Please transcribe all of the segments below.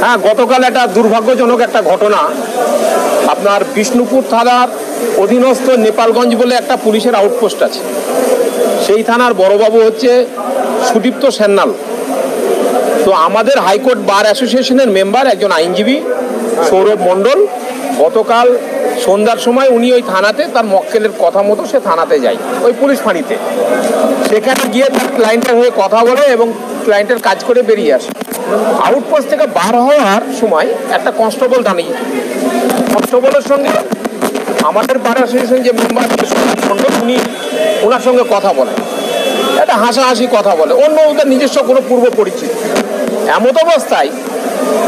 হ্যাঁ, গতকাল একটা দুর্ভাগ্যজনক একটা ঘটনা। আপনার বিষ্ণুপুর থানার অধীনস্থ নেপালগঞ্জ বলে একটা পুলিশের আউটপোস্ট আছে, সেই থানার বড়বাবু হচ্ছে সুদীপ্ত সান্যাল। তো আমাদের হাইকোর্ট বার অ্যাসোসিয়েশনের মেম্বার একজন আইনজীবী সৌরভ মণ্ডল, গতকাল সন্ধ্যার সময় উনি ওই থানাতে তার মক্কেলের কথা মতো সে থানাতে যায়, ওই পুলিশ ফাঁড়িতে। সেখানে গিয়ে তার ক্লায়েন্টের হয়ে কথা বলে এবং ক্লায়েন্টের কাজ করে বেরিয়ে আসে। আউটপোস্ট থেকে বার হওয়ার সময় একটা কনস্টেবল দাঁড়িয়ে, কনস্টেবলের সঙ্গে আমাদের বার অ্যাসোসিয়েশন যে মেম্বার মণ্ডল, উনি ওনার সঙ্গে কথা বলেন, একটা হাসাহাসি কথা বলে, অন্য ওদের নিজস্ব কোনো পূর্ব পরিচিত। এমত অবস্থায়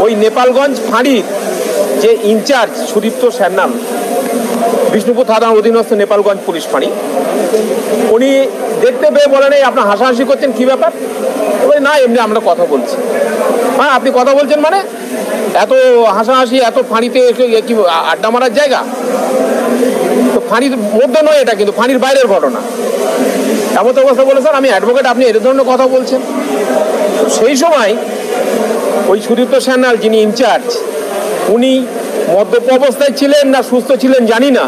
ওই নেপালগঞ্জ ফাঁড়ির যে ইনচার্জ সুদীপ্ত সান্যাল, বিষ্ণুপুর থানার অধীনস্থ নেপালগঞ্জ পুলিশ ফাঁড়ি, উনি দেখতে পেয়ে বলেন, এই আপনার হাসাহাসি করছেন, কী ব্যাপার? ওই না, এমনি আমরা কথা বলছি। হ্যাঁ, আপনি কথা বলছেন মানে? এত হাসাহাসি, এত ফাঁড়িতে কি আড্ডা মারার জায়গা? তো ফাঁড়ির মধ্যে নয় এটা, কিন্তু ফাঁড়ির বাইরের ঘটনা। এমন অবস্থা বলে, স্যার আমি অ্যাডভোকেট, আপনি এর ধরনের কথা বলছেন? সেই সময় ওই সুদীপ্ত সান্যাল যিনি ইনচার্জ, উনি মদ্যপ অবস্থায় ছিলেন না সুস্থ ছিলেন জানি না,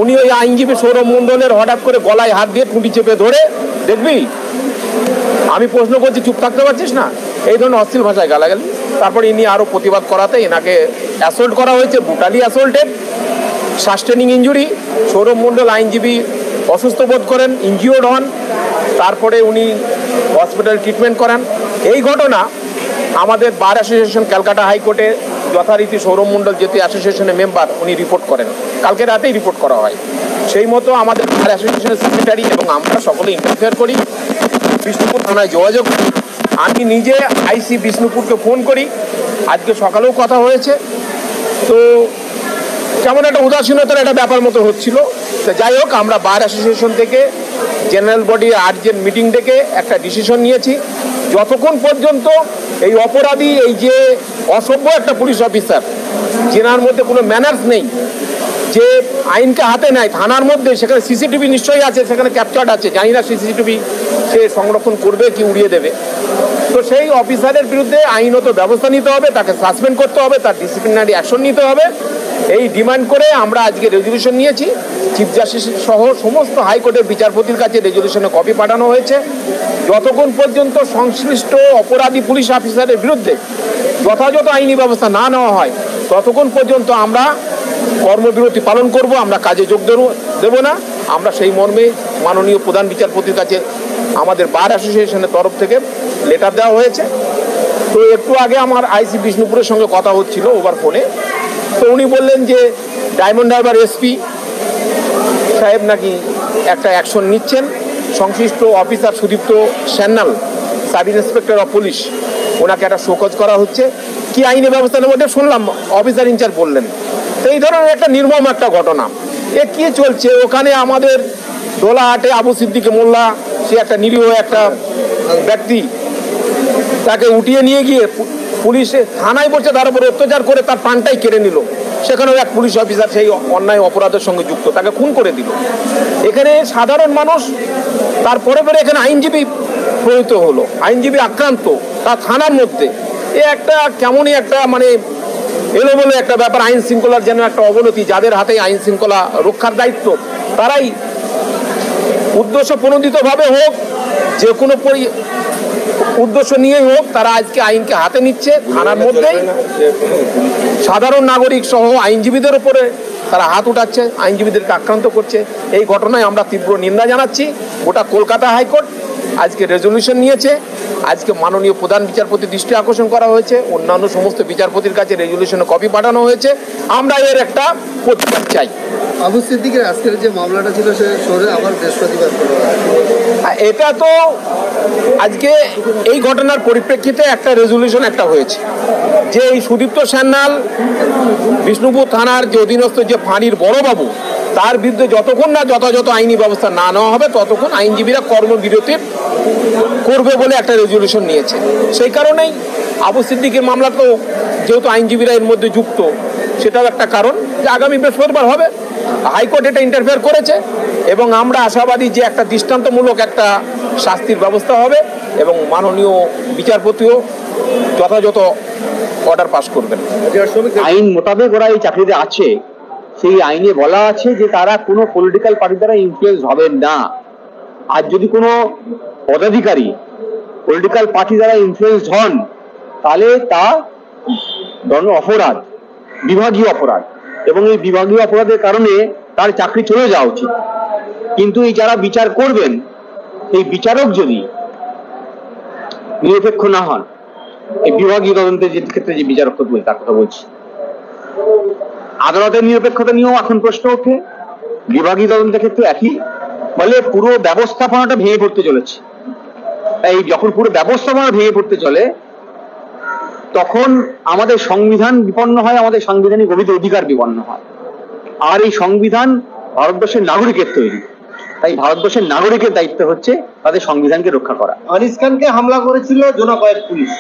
উনি ওই আইনজীবী সৌরভ মণ্ডলের হঠাৎ করে গলায় হাত দিয়ে টুঁটি চেপে ধরে, দেখবি আমি প্রশ্ন করছি, চুপ থাকতে পারছিস না, এই ধরনের অশ্লীল ভাষায় গালাগালি। তারপরে ইনি আরও প্রতিবাদ করাতে এনাকে অ্যাসল্ট করা হয়েছে, brutally assaulted, sustaining injury. Sourav Mondal আইনজীবী অসুস্থ বোধ করেন, ইনজিওর্ড হন, তারপরে উনি হসপিটাল ট্রিটমেন্ট করান। এই ঘটনা আমাদের বার অ্যাসোসিয়েশন ক্যালকাটা হাইকোর্টে যথারীতি সৌরভ মণ্ডল যেহেতু অ্যাসোসিয়েশনের মেম্বার, উনি রিপোর্ট করেন, কালকে রাতেই রিপোর্ট করা হয়। সেই মতো আমাদের বার অ্যাসোসিয়েশনের সেক্রেটারি এবং আমরা সকলে ইন্টারফেয়ার করি, বিষ্ণুপুর থানায় যোগাযোগ করি। আমি নিজে আইসি বিষ্ণুপুরকে ফোন করি, আজকে সকালেও কথা হয়েছে। তো কেমন একটা উদাসীনতার একটা ব্যাপার মতো হচ্ছিল। তো যাই হোক, আমরা বার অ্যাসোসিয়েশন থেকে জেনারেল বডি আর্জেন্ট মিটিং ডেকে একটা ডিসিশন নিয়েছি, যতক্ষণ পর্যন্ত এই অপরাধী, এই যে অসভ্য একটা পুলিশ অফিসার, যেনার মধ্যে কোনো ম্যানার্স নেই, যে আইনকে হাতে নেয় থানার মধ্যে, সেখানে সিসিটিভি নিশ্চয়ই আছে, সেখানে ক্যাপচার্ড আছে, জানি না সিসিটিভি সে সংরক্ষণ করবে কি উড়িয়ে দেবে। তো সেই অফিসারের বিরুদ্ধে আইনত ব্যবস্থা নিতে হবে, তাকে সাসপেন্ড করতে হবে, তার ডিসিপ্লিনারি অ্যাকশন নিতে হবে, এই ডিমান্ড করে আমরা আজকে রেজলিউশন নিয়েছি। চিফ জাস্টিস সহ সমস্ত হাইকোর্টের বিচারপতির কাছে রেজলিউশনে কপি পাঠানো হয়েছে। যতক্ষণ পর্যন্ত সংশ্লিষ্ট অপরাধী পুলিশ অফিসারের বিরুদ্ধে যথাযথ আইনি ব্যবস্থা না নেওয়া হয়, ততক্ষণ পর্যন্ত আমরা কর্মবিরতি পালন করব, আমরা কাজে যোগ দেব না। আমরা সেই মর্মে মাননীয় প্রধান বিচারপতির কাছে আমাদের বার অ্যাসোসিয়েশনের তরফ থেকে লেটার দেওয়া হয়েছে। তো একটু আগে আমার আইসি বিষ্ণুপুরের সঙ্গে কথা হচ্ছিল ওভার ফোনে। তো উনি বললেন যে ডায়মন্ড হারবার এসপি সাহেব নাকি একটা অ্যাকশন নিচ্ছেন, সংশ্লিষ্ট officer Sudipta Sanyal, sub inspector of police, ওনাকে একটা শোকজ করা হচ্ছে। কি আইনি ব্যবস্থা নেব ওটা শুনলাম, অফিসার ইনচার্জ বললেন। তো এই ধরনের একটা নির্মম একটা ঘটনা এ কি চলছে ওখানে আমাদের দোলাহাটে আবু সিদ্দিক মোল্লা, সে একটা নিরীহ একটা ব্যক্তি, তাকে উঠিয়ে নিয়ে গিয়ে পুলিশে থানায় বসে তার উপর অত্যাচার করে তার প্রাণটাই কেড়ে নিল। সেখানেও এক পুলিশ অফিসার সেই অন্যায় অপরাধের সঙ্গে যুক্ত, তাকে খুন করে দিল। এখানে সাধারণ মানুষ, তারপরে এখানে আইনজীবী প্রয়িত হলো, আইনজীবী আক্রান্ত তার থানার মধ্যে। এ একটা কেমনই একটা মানে এলোমেলো একটা ব্যাপার, আইন শৃঙ্খলার যেন একটা অবনতি। যাদের হাতে আইন শৃঙ্খলা রক্ষার দায়িত্ব, তারাই উদ্দেশ্য প্রণোদিতভাবে হোক, যে কোনো উদ্দেশ্য নিয়েই হোক, তারা আজকে আইনকে হাতে নিচ্ছে থানার মধ্যেই। সাধারণ নাগরিক সহ আইনজীবীদের উপরে তারা হাত উঠাচ্ছে, আইনজীবীদেরকে আক্রান্ত করছে। এই ঘটনায় আমরা তীব্র নিন্দা জানাচ্ছি। গোটা কলকাতা হাইকোর্ট আজকে রেজলিউশন নিয়েছে, আজকে মাননীয় প্রধান বিচারপতি দৃষ্টি আকর্ষণ করা হয়েছে, অন্যান্য সমস্ত বিচারপতির কাছে রেজলিউশনে কপি পাঠানো হয়েছে। আমরা এর একটা প্রতিবাদ চাই। আবু সিদ্দিকের আজকের যে মামলাটা ছিল সে সরে আবার বৃহস্পতিবার এটা তো আজকে এই ঘটনার পরিপ্রেক্ষিতে একটা রেজলিউশন একটা হয়েছে যে এই সুদীপ্ত সান্যাল বিষ্ণুপুর থানার যে অধীনস্থ যে ফাঁড়ির বড়বাবু, তার বিরুদ্ধে যতক্ষণ না যথাযথ আইনি ব্যবস্থা না নেওয়া হবে ততক্ষণ আইনজীবীরা কর্মবিরতি করবে বলে একটা রেজলিউশন নিয়েছে। সেই কারণেই আবু সিদ্দিকের মামলা তো যেহেতু আইনজীবীরা এর মধ্যে যুক্ত, সেটাও একটা কারণ যে আগামী বৃহস্পতিবার হবে। হাইকোর্ট এটা ইন্টারফেয়ার করেছে এবং আমরা আশাবাদী যে একটা দৃষ্টান্তমূলক একটা শাস্তির ব্যবস্থা হবে এবং মাননীয় বিচারপতিও যথাযথ অর্ডার পাস করবেন। আইন মোতাবেক ওরা এই চাকরিতে আছে, সেই আইনে বলা আছে যে তারা কোনো পলিটিক্যাল পার্টি দ্বারা ইনফ্লুয়েন্স হবেন না। আর যদি কোনো পদাধিকারী পলিটিক্যাল পার্টি দ্বারা ইনফ্লুয়েন্স হন তাহলে তা অপরাধ, বিভাগীয় অপরাধ, এবং এই বিভাগীয় অপরাধের কারণে তার চাকরি চলে যাওয়া উচিত। কিন্তু এই যারা বিচার করবেন, এই বিচারক যদি নিরপেক্ষ না হন, এই বিভাগীয় তদন্তের যে ক্ষেত্রে যে বিচারক করবে তার কথা বলছি, আদালতের নিরপেক্ষতা নিয়েও এখন প্রশ্ন ওঠে, বিভাগীয় তদন্তের ক্ষেত্রে একই। বলে পুরো ব্যবস্থাপনাটা ভেঙে পড়তে চলেছে। তাই যখন পুরো ব্যবস্থাপনা ভেঙে পড়তে চলে তখন আমাদের সংবিধান বিপন্ন হয়, আমাদের সাংবিধানিক অধিকার বিপন্ন হয়। আর এই সংবিধান ভারতবর্ষের নাগরিকের তৈরি, তাই ভারতবর্ষের নাগরিকের দায়িত্ব হচ্ছে তাদের সংবিধানকে রক্ষা করা। আনিস খানকে হামলা করেছিল জোনা কয়েক পুলিশ,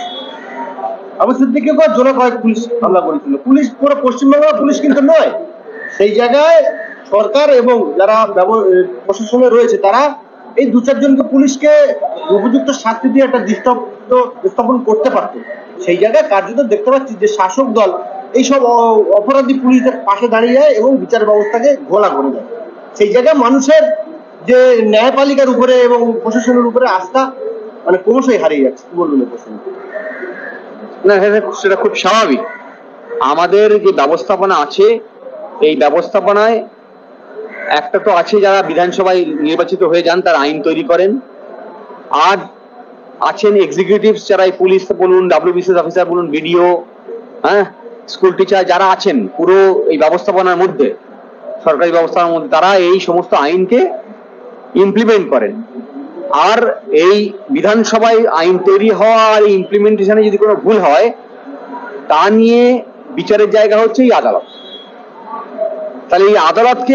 আবু সিদ্দিকীকে জোনা কয়েক পুলিশ হামলা করেছিল। পুলিশ পুরো পশ্চিমবাংলার পুলিশ কিন্তু নয়। সেই জায়গায় সরকার এবং যারা প্রশাসনে রয়েছে তারা এই 2-4 জনকে পুলিশকে উপযুক্ত শাস্তি দিয়ে একটা দৃষ্টান্ত স্থাপন করতে পারত। সেই জায়গায় কার্যত দেখতে পাচ্ছি যে শাসক দল এইসব অপরাধী পুলিশদের পাশে দাঁড়িয়ে যায় এবং বিচার ব্যবস্থাকে ঘোলা করে দেয়। সেই জায়গায় মানুষের যে ন্যায়পালিকার উপরে এবং প্রশাসনের উপরে আস্থা মানে ক্রমশই হারিয়ে যাচ্ছে। কি বলবেন প্রশ্ন? না, সেটা খুব স্বাভাবিক। আমাদের যে ব্যবস্থাপনা আছে, এই ব্যবস্থাপনায় একটা তো আছে যারা বিধানসভায় নির্বাচিত হয়ে যান, তার আইন তৈরি করেন, আর আছেন এক্সিকিউটিভস যারা এই পুলিশ বলুন, WBCS অফিসার বলুন, বিডিও, স্কুল টিচার যারা আছেন পুরো এই ব্যবস্থাপনার মধ্যে, সরকারি ব্যবস্থার মধ্যে, তারা এই সমস্ত আইনকে ইমপ্লিমেন্ট করেন। আর এই বিধানসভায় আইন তৈরি হওয়া আর ইমপ্লিমেন্টেশনে যদি কোনো ভুল হয় তা নিয়ে বিচারের জায়গা হচ্ছে এই আদালত। তাহলে এই আদালতকে